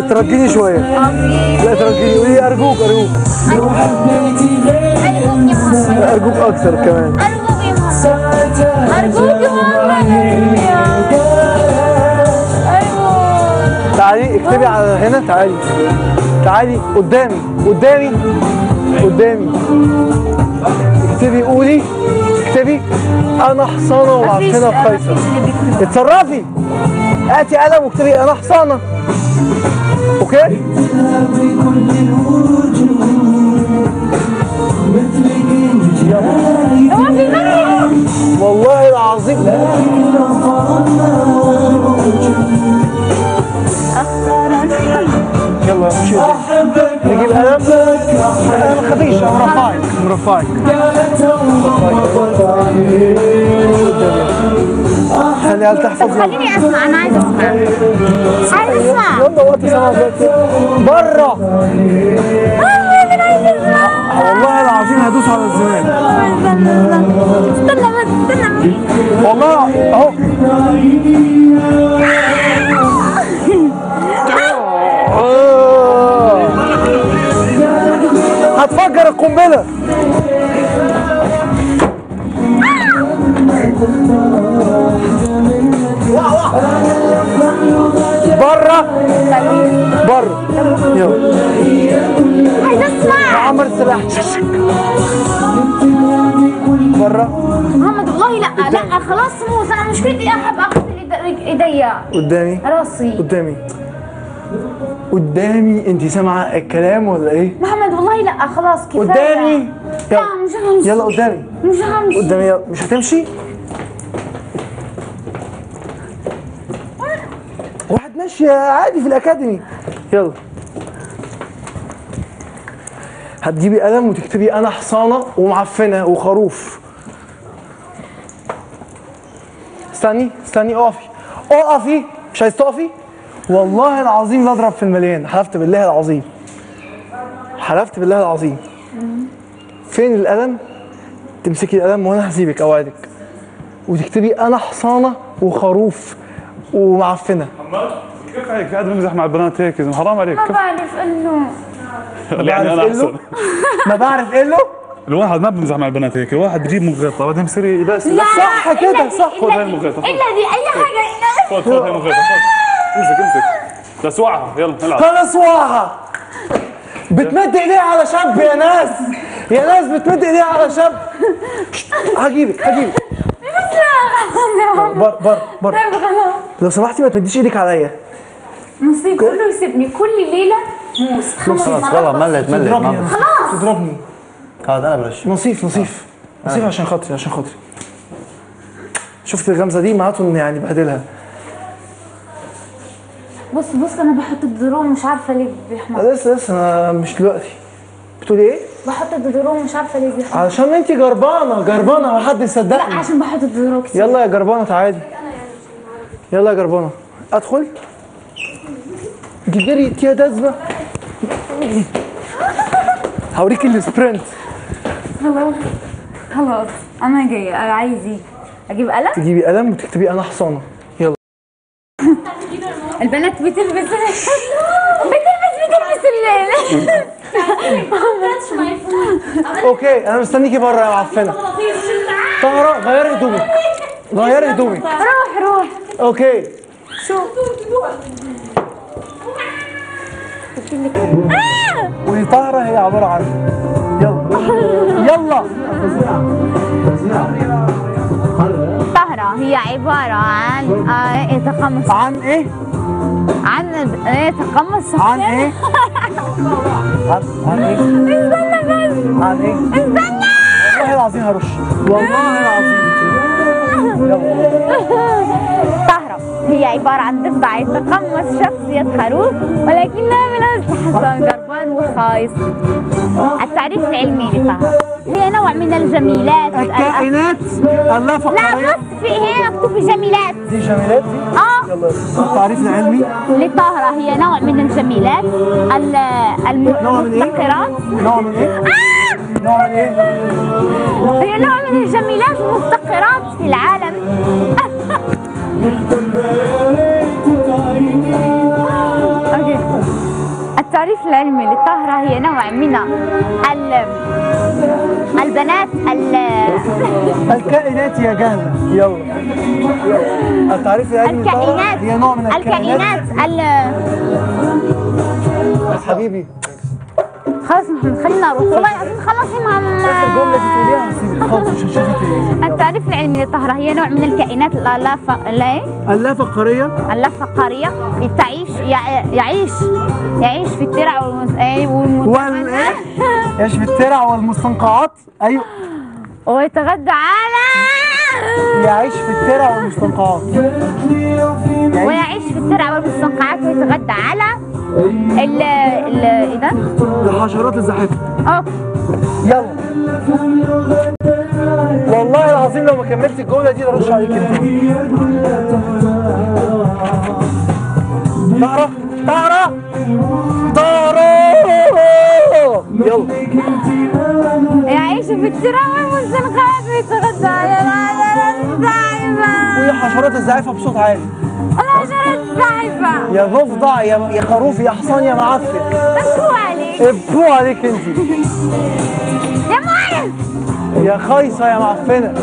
ترجيني شويه. لا ترجيني، قولي ارجوك ارجوك. ارجوك يا محمد. ارجوك اكثر كمان. ارجوك يا محمد. ارجوك يا محمد. ايوه. تعالي اكتبي على هنا، تعالي تعالي قدامي قدامي قدامي. اكتبي، قولي اكتبي انا حصانه ومعفنه بقيصر. اتصرفي، هاتي قلم واكتبي انا حصانه. اوكي؟ والله العظيم يلا نشوف. نجيب قلم. ما تخافيش، مرفعك مرفعك. خليها تحفظ. خليني اسمع، انا عايز اسمع. عايز اسمع. يلا وقت سمع دلوقتي. بره. انا عايز اسمع. والله العظيم هدوس على الزمان. استنى بس استنى. والله اهو. هتفجر القنبله. بره بره. يلا عايز اسمع. عمر السلاح. بره. محمد والله لا لا خلاص موز، انا مشكلتي احب اغسل ايديا. قدامي راسي قدامي قدامي. انت سامعه الكلام ولا ايه؟ محمد والله لا خلاص كفايه. قدامي. لا مش همشي. يلا قدامي. مش همشي. قدامي. يلا مش هتمشي. واحد ماشي عادي في الاكاديمي. يلا هتجيبي قلم وتكتبي انا حصانه ومعفنه وخروف. استني استني، اقفي اقفي. مش عايز تقفي؟ والله العظيم لا اضرب في المليان. حلفت بالله العظيم، حلفت بالله العظيم. فين القلم؟ تمسكي القلم وانا هسيبك اوعدك، وتكتبي انا حصانه وخروف ومعفنه. محمد كيف عليك قاعد بمزح مع البنات هيك؟ حرام عليك. ما بعرف انه يعني انا احسن. ما بعرف ايه له. الواحد ما بمزح مع البنات هيك، الواحد بجيب مغيطه بعدين بصير يباس. لا صح كده صح. خذ هاي المغيطه. الا دي اي حاجه. خذ هاي المغيطه. امسك امسك لسوعها. يلا نلعب. خلاص واعها. بتمد ايديها على شاب يا ناس، يا ناس بتمد ايديها على شاب. هجيبك هجيبك. بر بر بر. لو سمحتي ما تمديش ايدك عليا. نصيب كله يسيبني كل ليله موس. خلاص والله ملت تضربني ملت. خلاص تضربني. خلاص انا برش. نصيف نصيف نصيف عشان خاطري عشان خاطري. شفت الغمزه دي معناته ان يعني بهدلها. بص بص انا بحط الدروم مش عارفه ليه بيحمر. لسه انا مش دلوقتي. بتقولي ايه؟ بحط الدروم مش عارفه ليه بيحمر. علشان انت جربانه جربانه وحد لا يصدقني. عشان بحط الدروم كتير. يلا يا جربانه تعالي. يلا يا جربانه ادخل. جدري يا دزبه. هوريكي السبرنت. خلاص خلاص انا جايه. عايزي اجيب قلم. تجيبي قلم وتكتبي انا حصانه. يلا. البنات بتلبس اوكي انا مستنيكي بره يا معفنه. طهره غيري هدومك، غيري هدومك. روح اوكي شو قولي طهره هي عباره عن يلا يلا. طهرة هي عبارة عن تقمص. عن ايه؟ عن تقمص شخصية. عن ايه؟ عن ايه؟ استنى بس. عن ايه؟ استنى. والله العظيم هرش، والله العظيم. طهرة هي عبارة عن ضفدع يتقمص شخصية خروف ولكنها من أصل حصان جربان وخايس. التعريف العلمي لطهرة هي نوع من الجميلات. الكائنات اللافقة. لا بص في هنا مكتوب في جميلات. دي جميلات دي؟ يلا التعريف العلمي لطهرة هي نوع من الجميلات المفتقرات. نوع من ايه؟ نوع من ايه؟ هي نوع من الجميلات المفتقرات في العالم. اوكي التعريف العلمي للطهرة هي نوع من البنات الكائنات يا جهنة. يلا التعريف العلمي للطهرة هي نوع من الكائنات حبيبي. خلاص خلينا نروح والله العظيم خلصي مع الجملة دي تقوليها هسيبك خالص مش هشوفك تاني. التعريف العلمي للطهرة هي نوع من الكائنات اللافقارية اللافقارية يعيش في الترع يعيش في الترع والمستنقعات. ايوه ويتغذى على يعيش في الترع والمستنقعات. ويعيش في الترع والمستنقعات ويتغذى على ايه ده؟ الحشرات الزاحفة. اوكي يلا والله العظيم لو ما كملت الجملة دي ارش عليك انت. طارة يلا. يعيش في الترع والمستنقعات ويتغذى على الزاحفة. ويا حشرات الزاحفة بصوت عالي. الحشرات الزاحفة يا ضفدع يا خروف يا حصان يا معفن. ابو عليك ابو عليك انت يا معين يا خايصة يا معفنة.